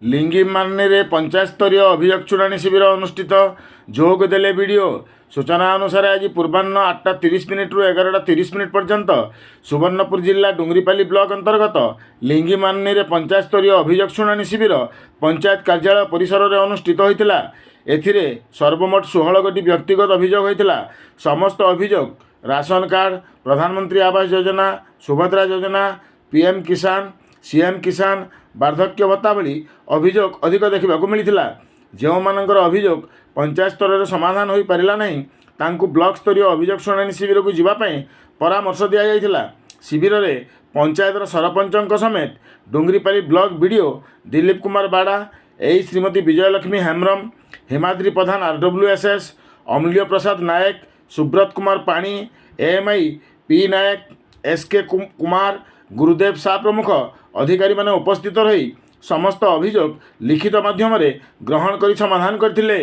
लिंगीमान्य पंचायत स्तरीय अभियोग शुणाणी शिविर अनुष्ठित जोग देले वीडियो सूचना अनुसार आज पूर्वाह्न 8:30 रु 11:30 पर्यंत सुवर्णपुर जिला डुंगरीपाली ब्लॉक अंतर्गत लिंगीमान्य पंचायत स्तरीय अभियोग शुणाणी शिविर पंचायत कार्यालय परिसर में अनुष्ठित होता। एथिरे सर्वमोट 16 गोटी व्यक्तिगत अभियोग होता। समस्त अभियोग राशन कार्ड, प्रधानमंत्री आवास योजना, सुभद्रा योजना, पीएम किसान, सीएम किसान, वार्धक्य भत्ता भली अभियोग अधिक देखा मिलता। जो मानकर अभियोग पंचायत स्तर में समाधान हो पारा नहीं तांकु ब्लॉक स्तरीय अभियोग शुणाणी शिविर को जीवाई परामर्श दि जाइथिला। शिविर में पंचायतर सरपंच समेत डुंगरीपाली ब्लॉक बीडीओ दिलीप कुमार बाड़ा, ए श्रीमती विजयलक्ष्मी हेम्ब्रम, हिमाद्री प्रधान RWSS, अमूल्य प्रसाद नायक, सुब्रत कुमार पाणी, AMI पी नायक, SK कुमार, गुरुदेव शाह प्रमुख अधिकारी माने उपस्थित रही समस्त अभियोग लिखित माध्यम ग्रहण कर समाधान करथिले।